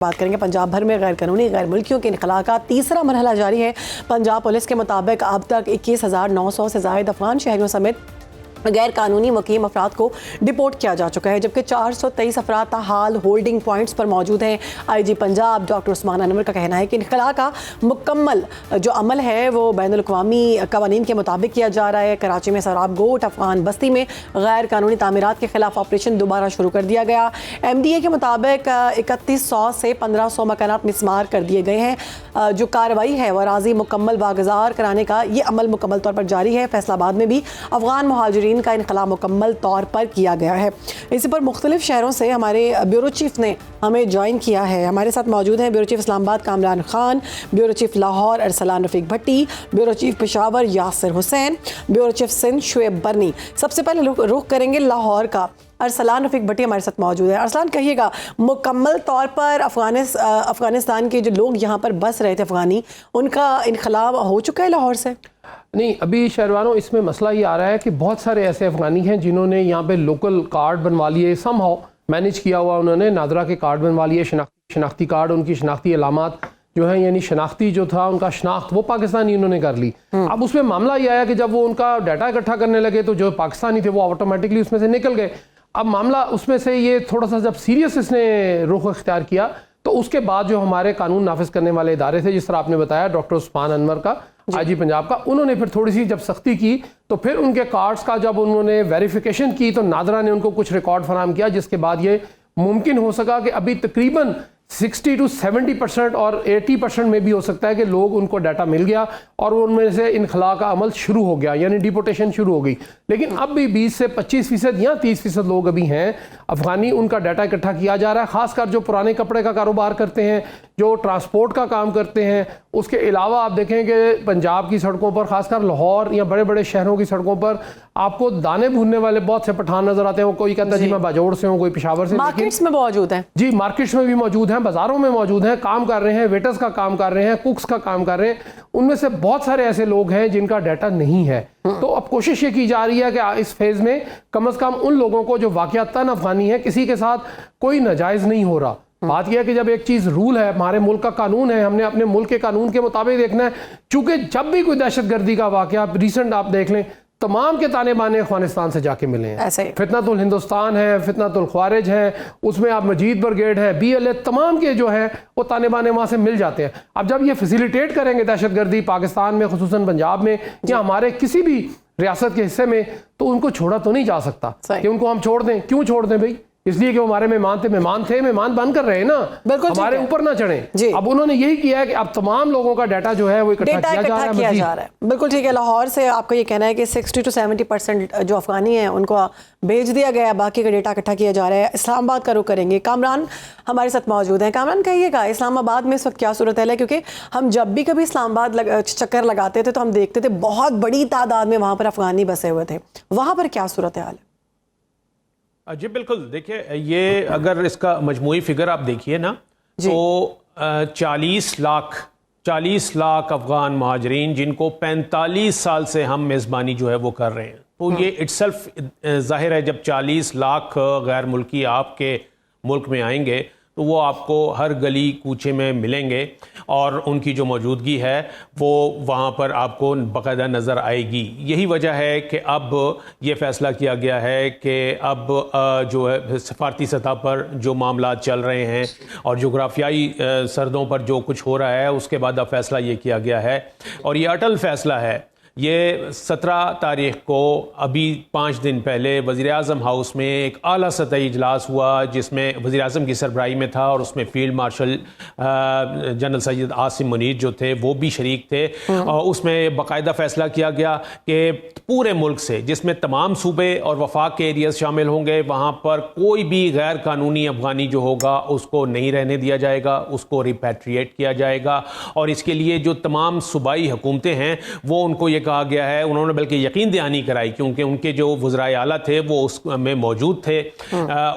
बात करेंगे। पंजाब भर में गैर कानूनी गैर मुल्कियों के इनखला का तीसरा मरहला जारी है। पंजाब पुलिस के मुताबिक अब तक 21,900 से ज़ायद अफगान शहरियों समेत गैर कानूनी मुकीम अफराद को डिपोर्ट किया जा चुका है, जबकि 423 अफराद ताहाल होल्डिंग पॉइंट्स पर मौजूद हैं। IG पंजाब डॉक्टर उस्मान अनवर का कहना है कि इनखला का मुकम्मल जो अमल है वो बैनुल-अक़वामी कवानीन के मुताबिक किया जा रहा है। कराची में सराब गोट अफगान बस्ती में गैर कानूनी तामीरात के खिलाफ ऑपरेशन दोबारा शुरू कर दिया गया। MDA के मुताबिक 3100 से 1500 मकानात मिसमार कर दिए गए हैं। जो कार्रवाई है वह अराज़ी मुकम्मल बागजार कराने का ये अमल मुकम्मल तौर पर जारी है। फैसलाबाद में भी अफगान मुहाजिरीन का इनखला मुकम्मल तौर पर किया गया है। इसी पर मुख्तलिफ शहरों से हमारे ब्यूरो चीफ ने हमें ज्वाइन किया है। हमारे साथ मौजूद हैं bureau chief Islamabad Kamran Khan, bureau chief Lahore Arsalan Rafiq Bhatti, bureau chief Peshawar Yasir Hussain, bureau chief Sindh Shoaib Barni. सबसे पहले रुख करेंगे लाहौर का। अरसलान रफीक भट्टी हमारे साथ मौजूद है। अरसलान, कहिएगा, मुकम्मल तौर पर अफगानिस्तान के जो लोग यहाँ पर बस रहे थे अफगानी, उनका इनखला हो चुका है लाहौर से? नहीं, अभी शहरवानों इसमें मसला ये आ रहा है कि बहुत सारे ऐसे अफगानी हैं जिन्होंने यहाँ पे लोकल कार्ड बनवा लिए, समहाउ मैनेज किया हुआ, उन्होंने नादरा के कार्ड बनवा लिए, शनाख्ती कार्ड, उनकी शनाख्ती अलामात जो है, यानी शनाख्ती जो था उनका शनाख्त वो पाकिस्तानी उन्होंने कर ली। अब उसमें मामला ये आया कि जब वो उनका डाटा इकट्ठा करने लगे तो जो पाकिस्तानी थे वो ऑटोमेटिकली उसमें से निकल गए। अब मामला उसमें से ये थोड़ा सा जब सीरियस इसने रुख अख्तियार किया तो उसके बाद जो हमारे कानून नाफिज करने वाले इदारे थे, जिस तरह आपने बताया डॉक्टर उस्मान अनवर का, IG पंजाब का, उन्होंने फिर थोड़ी सी जब सख्ती की तो फिर उनके कार्ड्स का जब उन्होंने वेरिफिकेशन की तो नादरा ने उनको कुछ रिकॉर्ड फराहम किया, जिसके बाद ये मुमकिन हो सका कि अभी तकरीबन 60 to 70% और 80% में भी हो सकता है कि लोग उनको डाटा मिल गया और उनमें से इनखला का अमल शुरू हो गया, यानी डिपोर्टेशन शुरू हो गई। लेकिन अब भी 20 से 25% या 30% लोग अभी हैं अफगानी, उनका डाटा इकट्ठा किया जा रहा है। खासकर जो पुराने कपड़े का कारोबार करते हैं, जो ट्रांसपोर्ट का काम करते हैं, उसके अलावा आप देखें कि पंजाब की सड़कों पर, खासकर लाहौर या बड़े बड़े शहरों की सड़कों पर आपको दाने भूनने वाले बहुत से पठान नजर आते हैं। वो कोई कहता है जी मैं बाजौड़ से हूँ, कोई पेशावर से। मार्केट्स में मौजूद है जी, मार्केट्स में भी मौजूद हैं, बाजारों में मौजूद हैं, काम कर रहे हैं, वेटर्स का काम कर रहे हैं, कुक्स का काम कर रहे हैं। उनमें से बहुत सारे ऐसे लोग हैं जिनका डाटा नहीं है। तो अब कोशिश ये की जा रही है कि इस फेज में कम से कम उन लोगों को जो वाकयातन अफगानी है, किसी के साथ कोई नाजायज नहीं हो रहा। बात यह है कि जब एक चीज़ रूल है, हमारे मुल्क का कानून है, हमने अपने मुल्क के कानून के मुताबिक देखना है। चूंकि जब भी कोई दहशतगर्दी का वाकया रिसेंट आप देख लें, तमाम के ताने बाने अफगानिस्तान से जाके मिले हैं। फितनतुल हिंदुस्तान है, फितनतुल ख्वारिज है, उसमें आप मजीद ब्रिगेड है, BLA, तमाम के जो है वो ताने बाने वहाँ से मिल जाते हैं। अब जब ये फैसिलिटेट करेंगे दहशतगर्दी पाकिस्तान में, खुसूसन पंजाब में या हमारे किसी भी रियासत के हिस्से में, तो उनको छोड़ा तो नहीं जा सकता कि उनको हम छोड़ दें। क्यों छोड़ दें भाई? इसलिए कि वो हमारे मेहमान थे, मेहमान बन कर रहे हैं ना, हमारे ऊपर ना चढ़े। अब उन्होंने यही किया है कि अब तमाम लोगों का डाटा जो है वो इकट्ठा किया जा रहा है। बिल्कुल ठीक है। लाहौर से आपको ये कहना है कि 60 to 70% जो अफगानी हैं उनको भेज दिया गया, बाकी का डेटा इकट्ठा किया जा रहा है। इस्लामाबाद का रुख करेंगे। कामरान हमारे साथ मौजूद हैं। कामरान, कहिएगा, इस्लामाबाद में इस वक्त क्या सूरत है? क्योंकि हम जब भी कभी इस्लामाबाद चक्कर लगाते थे तो हम देखते थे बहुत बड़ी तादाद में वहाँ पर अफगानी बसे हुए थे। वहाँ पर क्या सूरत हाल है? जी बिल्कुल, देखिए, ये अगर इसका मजमूई फिगर आप देखिए ना, तो 40 लाख अफगान महाजरीन जिनको 45 साल से हम मेज़बानी जो है वो कर रहे हैं। तो ये इट्सल्फ जाहिर है, जब 40 लाख गैर मुल्की आपके मुल्क में आएंगे तो वो आपको हर गली कूचे में मिलेंगे और उनकी जो मौजूदगी है वो वहाँ पर आपको बाकायदा नज़र आएगी। यही वजह है कि अब ये फ़ैसला किया गया है कि अब जो है सफारती सतह पर जो मामला चल रहे हैं और जोग्राफियाई सरदों पर जो कुछ हो रहा है, उसके बाद अब फ़ैसला ये किया गया है और ये अटल फ़ैसला है। ये 17 तारीख को अभी 5 दिन पहले वज़ीर-ए-आज़म हाउस में एक आला सतही इजलास हुआ, जिसमें वज़ीर-ए-आज़म की सरबराही में था और उसमें field marshal general Syed Asim Munir जो थे वो भी शरीक थे। और उसमें बाकायदा फ़ैसला किया गया कि पूरे मुल्क से, जिसमें तमाम सूबे और वफाक के एरियाज शामिल होंगे, वहाँ पर कोई भी गैर कानूनी अफगानी जो होगा उसको नहीं रहने दिया जाएगा, उसको रिपैट्रिएट किया जाएगा। और इसके लिए जो तमाम सूबाई हुकूमतें हैं वो उनको ये कहा गया है, उन्होंने बल्कि यकीन दहानी कराई, क्योंकि उनके जो वज़राए आला थे वो उसमें मौजूद थे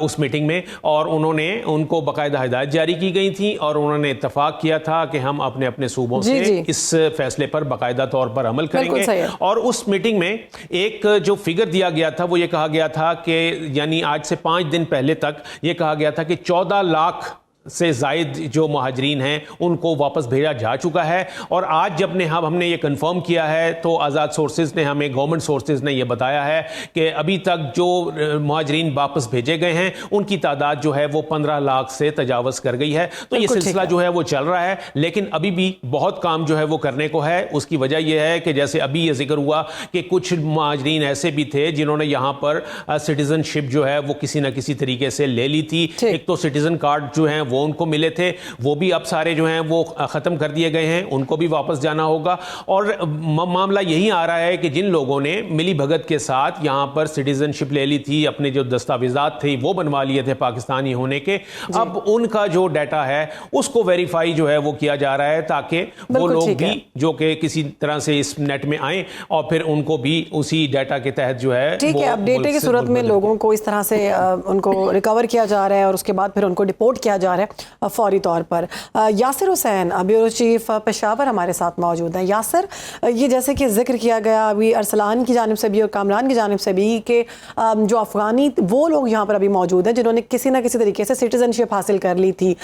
उस मीटिंग में, और उन्होंने उनको बाकायदा हिदायत जारी की गई थी और उन्होंने इत्तफाक किया था कि हम अपने अपने सूबों से इस फैसले पर बाकायदा तौर पर अमल करेंगे। और उस मीटिंग में एक जो फिगर दिया गया था वो ये कहा गया था कि यानी आज से 5 दिन पहले तक ये कहा गया था कि 14 लाख से ज़ायद जो महाजरीन हैं उनको वापस भेजा जा चुका है। और आज जब हमने ये कंफर्म किया है तो आज़ाद सोर्सेज ने हमें, गवर्नमेंट सोर्सेज ने ये बताया है कि अभी तक जो महाजरीन वापस भेजे गए हैं उनकी तादाद जो है वो 15 लाख से तजावज़ कर गई है। तो ये सिलसिला जो है वो चल रहा है, लेकिन अभी भी बहुत काम जो है वो करने को है। उसकी वजह यह है कि जैसे अभी ये जिक्र हुआ कि कुछ महाजरीन ऐसे भी थे जिन्होंने यहाँ पर सिटीजनशिप जो है वो किसी ना किसी तरीके से ले ली थी। एक तो सिटीजन कार्ड जो है वो उनको मिले थे, वो भी अब सारे जो हैं वो ख़त्म कर दिए गए हैं, उनको भी वापस जाना होगा। और मामला यही आ रहा है कि जिन लोगों ने मिली भगत के साथ यहाँ पर सिटीजनशिप ले ली थी, अपने जो दस्तावेजात थे वो बनवा लिए थे पाकिस्तानी होने के, अब उनका जो डाटा है उसको वेरीफाई जो है वो किया जा रहा है ताकि वो लोग भी जो कि किसी तरह से इस नेट में आए और फिर उनको भी उसी डाटा के तहत जो है ठीक है। अपडेट की सूरत में लोगों को इस तरह से उनको रिकवर किया जा रहा है और उसके बाद फिर उनको डिपोर्ट किया जा रहा है फौरी तौर पर। यासिर हुसैन ब्यूरो चीफ पेशावर हमारे साथ मौजूद हैं। यासिर, ये जैसे कि जिक्र किया गया अभी अरसलान की जानिब से भी और कामरान की जानिब से भी कि जो अफगानी वो लोग यहाँ पर अभी मौजूद हैं जिन्होंने किसी ना किसी तरीके से सिटीजनशिप हासिल कर ली थी,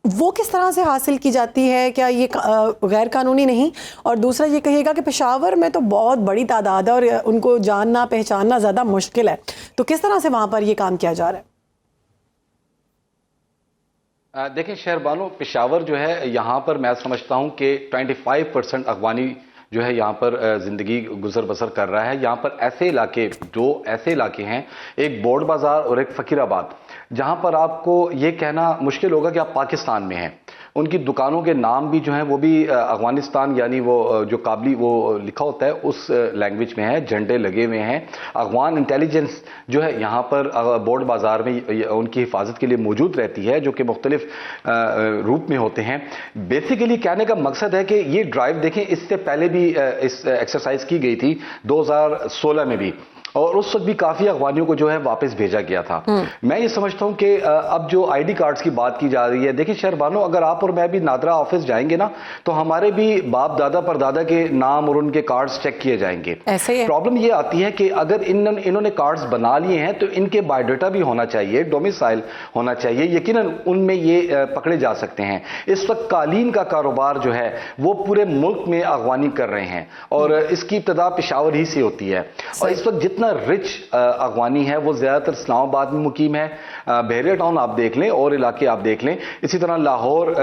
वो किस तरह से हासिल की जाती है? क्या ये गैर कानूनी नहीं? और दूसरा ये कहिएगा कि पेशावर में तो बहुत बड़ी तादाद है और उनको जानना पहचानना ज़्यादा मुश्किल है, तो किस तरह से वहाँ पर ये काम किया जा रहा है? देखिए शहरबानो, पेशावर जो है यहाँ पर मैं समझता हूँ कि 25% अफगानी जो है यहाँ पर ज़िंदगी गुजर बसर कर रहा है। यहाँ पर ऐसे इलाके हैं, एक बोर्ड बाज़ार और एक फ़कीराबाद, जहाँ पर आपको ये कहना मुश्किल होगा कि आप पाकिस्तान में हैं। उनकी दुकानों के नाम भी जो हैं वो भी अफगानिस्तान यानी वो जो काबली वो लिखा होता है उस लैंग्वेज में है, झंडे लगे हुए हैं। अफगान इंटेलिजेंस जो है यहाँ पर बोर्ड बाज़ार में उनकी हिफाजत के लिए मौजूद रहती है, जो कि मुख्तलिफ रूप में होते हैं। बेसिकली कहने का मकसद है कि ये ड्राइव देखें, इससे पहले भी इस एक्सरसाइज की गई थी 2016 में भी, और उस वक्त भी काफी अफगानियों को जो है वापस भेजा गया था। मैं ये समझता हूं कि अब जो आईडी कार्ड्स की बात की जा रही है, देखिए शहरबानो, अगर आप और मैं भी नादरा ऑफिस जाएंगे ना तो हमारे भी बाप दादा परदादा के नाम और उनके कार्ड्स चेक किए जाएंगे। प्रॉब्लम ये आती है कि अगर इन्होंने कार्ड्स बना लिए हैं तो इनके बायोडाटा भी होना चाहिए, डोमिसाइल होना चाहिए, यकीनन उनमें ये पकड़े जा सकते हैं। इस वक्त कालीन का कारोबार जो है वो पूरे मुल्क में अफगानी कर रहे हैं और इसकी इब्तिदा पेशावर ही से होती है। और इस वक्त जितना रिच अफगानी है वो ज्यादातर इस्लामाबाद में मुकीम है। बहरिया टाउन आप देख लें और इलाके आप देख लें, इसी तरह लाहौर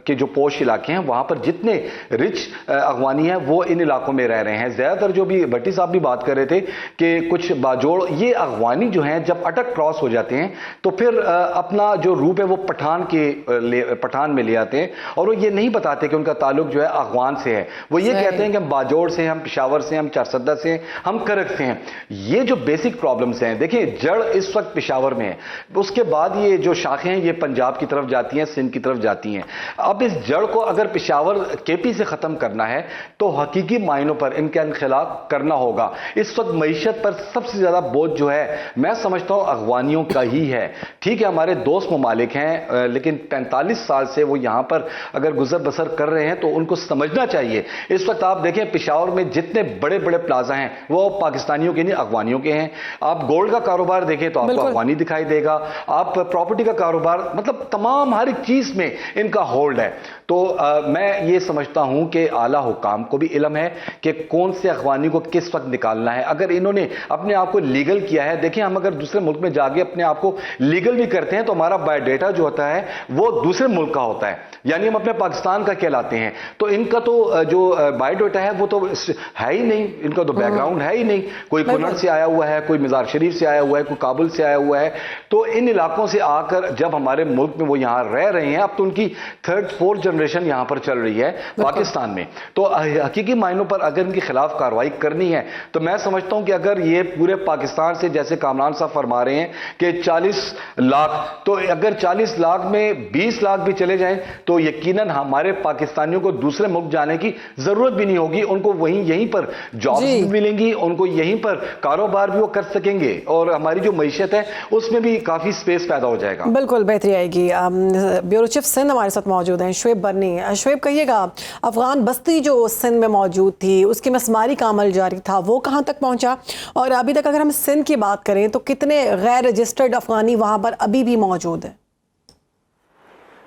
के जो पोश इलाके हैं वहां पर जितने रिच अफगानी हैं वो इन इलाकों में रह रहे हैं। ज्यादातर जो भी भट्टी साहब भी बात कर रहे थे कि कुछ बाजोड़ ये अफगानी जो हैं जब अटक क्रॉस हो जाते हैं तो फिर अपना जो रूप है वो पठान में ले आते हैं और वो ये नहीं बताते कि उनका ताल्लुक जो है अफगान से है। वो ये कहते हैं कि हम बाजोड़ से, हम पेशावर से, हम चारसद्दा से, हम करक से हैं। ये जो बेसिक प्रॉब्लम्स हैं, देखिए जड़ इस वक्त पेशावर में है, उसके बाद ये जो शाखें हैं ये पंजाब की तरफ जाती हैं, सिंध की तरफ जाती हैं। अब इस जड़ को अगर पेशावर केपी से खत्म करना है तो हकीकी मायनों पर इनका इनखिलाफ करना होगा। इस वक्त मईशत पर सबसे ज्यादा बोझ जो है मैं समझता हूं अफगानियों का ही है। ठीक है हमारे दोस्त ममालिक हैं, लेकिन 45 साल से वो यहां पर अगर गुजर बसर कर रहे हैं तो उनको समझना चाहिए। इस वक्त आप देखें पेशावर में जितने बड़े बड़े प्लाजा हैं वो पाकिस्तानियों के नहीं अफगानियों के हैं। आप गोल्ड का कारोबार देखें तो आपको अफगानी दिखाई देगा, आप प्रॉपर्टी का कारोबार, मतलब तमाम हर एक चीज में इनका होल्ड है। तो मैं ये समझता हूं कि आला हुकाम को भी इल्म है कि कौन से अफगानी को किस वक्त निकालना है। अगर इन्होंने अपने आप को लीगल किया है, देखिए हम अगर दूसरे मुल्क में जाके अपने आप को लीगल भी करते हैं तो हमारा बायोडाटा जो होता है वो दूसरे मुल्क का होता है, यानी हम अपने पाकिस्तान का कहलाते हैं। तो इनका तो जो बायोडाटा है वो तो है ही नहीं, इनका तो बैकग्राउंड है ही नहीं। कोई कुनर से आया हुआ है, कोई मजार शरीफ से आया हुआ है, कोई काबुल से आया हुआ है। तो इन इलाकों से आकर जब हमारे मुल्क में वो यहां रह रहे हैं, अब तो उनकी 3rd 4th जनरेशन यहां पर चल रही है पाकिस्तान में, तो हकीकी मायनों पर अगर इनके खिलाफ कार्रवाई करनी है तो मैं समझता हूं कि अगर ये पूरे पाकिस्तान से, जैसे कामरान साहब फरमा रहे हैं कि 40 लाख, तो अगर 40 लाख में 20 लाख भी चले जाएं तो यकीनन हमारे पाकिस्तानियों को दूसरे मुल्क जाने की जरूरत भी नहीं होगी। उनको यहीं पर जॉब्स भी मिलेंगी, उनको यहीं पर कारोबार भी वो कर सकेंगे और हमारी जो मईशत है उसमें भी काफी स्पेस पैदा हो जाएगा। बिल्कुल बेहतरी आएगी। ब्यूरो चीफ सिंध हमारे साथ मौजूद हैं शुएब बर्नी। शुएब, कहिएगा अफगान बस्ती जो सिंध में मौजूद थी उसकी मसमारी का अमल जारी था, वो कहाँ तक पहुंचा? और अभी तक अगर हम सिंध की बात करें तो कितने गैर रजिस्टर्ड अफगानी वहां पर अभी भी मौजूद है?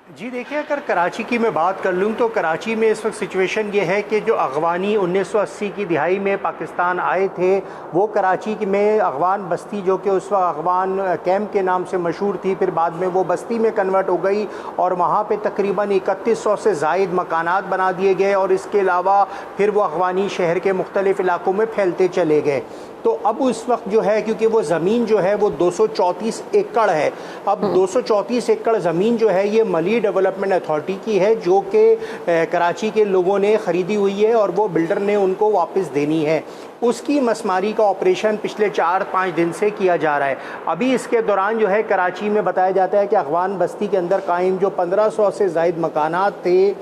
जी देखिए, अगर कराची की मैं बात कर लूँ तो कराची में इस वक्त सिचुएशन ये है कि जो अगवानी 1980 की दिहाई में पाकिस्तान आए थे, वो कराची में अगवान बस्ती जो कि उस वक्त अगवान कैंप के नाम से मशहूर थी, फिर बाद में वो बस्ती में कन्वर्ट हो गई और वहाँ पे तकरीबन 3100 से ज़ायद मकानात बना दिए गए और इसके अलावा फिर वो अगवानी शहर के मुख्तलिफ़ इलाकों में फैलते चले गए। तो अब उस वक्त जो है, क्योंकि वो ज़मीन जो है वो 234 एकड़ है, अब 234 एकड़ ज़मीन जो है ये मली डेवलपमेंट अथॉरिटी की है, जो कि कराची के लोगों ने ख़रीदी हुई है और वो बिल्डर ने उनको वापस देनी है। उसकी मसमारी का ऑपरेशन पिछले 4-5 दिन से किया जा रहा है। अभी इसके दौरान जो है कराची में बताया जाता है कि अगवान बस्ती के अंदर कायम जो 1500 से ज़ायद मकानात थे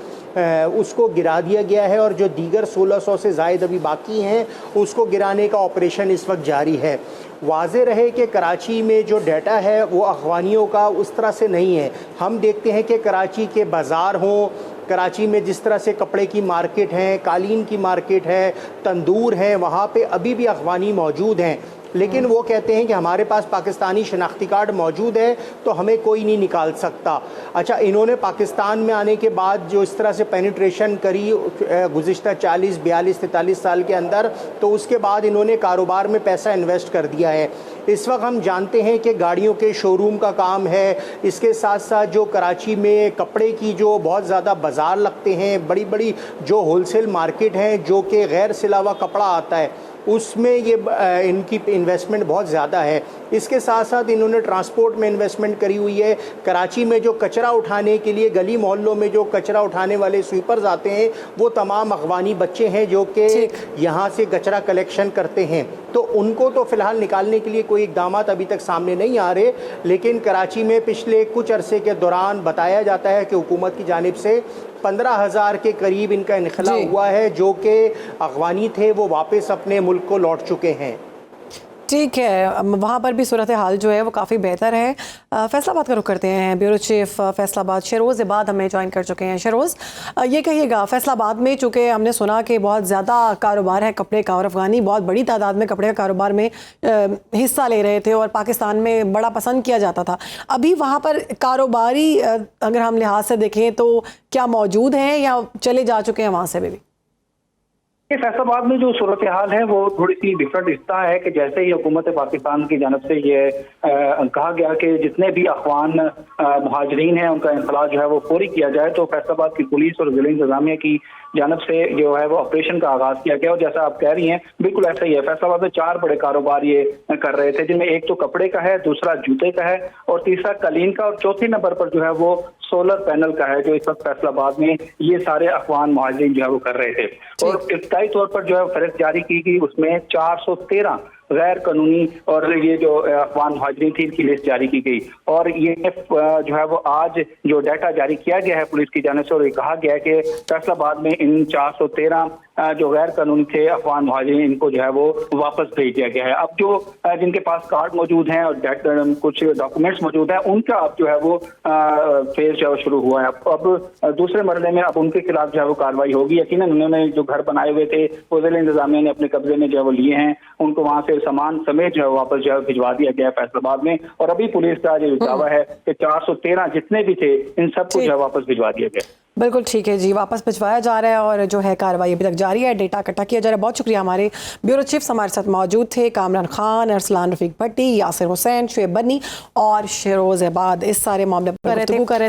उसको गिरा दिया गया है और जो दीगर 1600 से ज़ायद अभी बाकी हैं उसको गिराने का ऑपरेशन इस वक्त जारी है। वाज़े रहे कि कराची में जो डाटा है वो अगवानियों का उस तरह से नहीं है। हम देखते हैं कि कराची के बाज़ार हों, कराची में जिस तरह से कपड़े की मार्केट है, कालीन की मार्केट है, तंदूर है, वहाँ पे अभी भी अगवानी मौजूद हैं, लेकिन वो कहते हैं कि हमारे पास पाकिस्तानी शनाख्ती कार्ड मौजूद है तो हमें कोई नहीं निकाल सकता। अच्छा, इन्होंने पाकिस्तान में आने के बाद जो इस तरह से पेनिट्रेशन करी गुज़िश्ता 40, 42, 43 साल के अंदर, तो उसके बाद इन्होंने कारोबार में पैसा इन्वेस्ट कर दिया है। इस वक्त हम जानते हैं कि गाड़ियों के शोरूम का काम है, इसके साथ साथ जो कराची में कपड़े की जो बहुत ज़्यादा बाज़ार लगते हैं, बड़ी बड़ी जो होलसेल मार्केट हैं जो कि गैर सिलावा कपड़ा आता है, उसमें ये इनकी इन्वेस्टमेंट बहुत ज़्यादा है। इसके साथ साथ इन्होंने ट्रांसपोर्ट में इन्वेस्टमेंट करी हुई है। कराची में जो कचरा उठाने के लिए गली मोहल्लों में जो कचरा उठाने वाले स्वीपर्स आते हैं वो तमाम अगवानी बच्चे हैं जो कि यहाँ से कचरा कलेक्शन करते हैं, तो उनको तो फ़िलहाल निकालने के लिए कोई इक़दाम अभी तक सामने नहीं आ रहे। लेकिन कराची में पिछले कुछ अरसे के दौरान बताया जाता है कि हुकूमत की जानिब से 15,000 के करीब इनका इनखला हुआ है जो कि अगवानी थे, वो वापस अपने मुल्क को लौट चुके हैं। ठीक है, वहाँ पर भी सूरत हाल जो है वो काफ़ी बेहतर है। फैसलाबाद का रुख करते हैं। ब्यूरो चीफ फैसलाबाद शहरोज़ इबाद हमें ज्वाइन कर चुके हैं। शहरोज़, ये कहिएगा, फैसलाबाद में चूँकि हमने सुना कि बहुत ज़्यादा कारोबार है कपड़े का और अफ़गानी बहुत बड़ी तादाद में कपड़े का कारोबार में हिस्सा ले रहे थे और पाकिस्तान में बड़ा पसंद किया जाता था। अभी वहाँ पर कारोबारी अगर हम लिहाज से देखें तो क्या मौजूद हैं या चले जा चुके हैं वहाँ से भी? फैसलाबाद में जो सूरत हाल है वो थोड़ी सी डिफरेंट इसता है कि जैसे ही हुकूमत पाकिस्तान की जानब से ये कहा गया कि जितने भी अफगान मुहाजिरीन हैं उनका इंखला जो है वो फौरी किया जाए, तो फैसलाबाद की पुलिस और जिला इंतजामिया की जानब से जो है वो ऑपरेशन का आगाज किया गया। और जैसा आप कह रही हैं बिल्कुल ऐसा ही है। फैसलाबाद में 4 बड़े कारोबार ये कर रहे थे, जिनमें एक तो कपड़े का है, दूसरा जूते का है और तीसरा कालीन का, और चौथे नंबर पर जो है वो सोलर पैनल का है, जो इस वक्त फैसलाबाद में ये सारे अफगान मुहाजिरीन जो है वो कर रहे थे। और इब्तदाई तौर पर जो है फहरिस्त जारी की गई, उसमें 413 गैर कानूनी और ये जो अफगान मुहाजिरीन थी इनकी लिस्ट जारी की गई। और ये जो है वो आज जो डाटा जारी किया गया है पुलिस की जानिब से, और ये कहा गया है कि फैसलाबाद में इन 413 जो गैर कानूनी थे अफगान मुहाजिरीन, इनको जो है वो वापस भेज दिया गया है। अब जो जिनके पास कार्ड मौजूद हैं और कुछ डॉक्यूमेंट्स मौजूद हैं, उनका अब जो है वो फेज जो शुरू हुआ है। अब दूसरे मरहले में अब उनके खिलाफ जो है वो कार्रवाई होगी। यकीनन उन्होंने जो घर बनाए हुए थे वो जिला इंतजामिया ने अपने कब्जे में जो है वो लिए हैं, उनको वहां से सामान समेत जो है वापस जो है भिजवा दिया गया है फैसलाबाद में। और अभी पुलिस का जो दावा है कि 413 जितने भी थे इन सबको जो है वापस भिजवा दिया गया। बिल्कुल ठीक है जी, वापस भिजवाया जा रहा है और जो है कार्रवाई अभी तक जारी है, डेटा इकट्ठा किया जा रहा है। बहुत शुक्रिया। हमारे ब्यूरो चीफ्स हमारे साथ मौजूद थे, कामरान खान, अरसलान रफीक भट्टी, यासिर हुसैन, शुएब बन्नी और शहरोज़ इबाद इस सारे मामले पर गुफ्तगू कर रहे थे।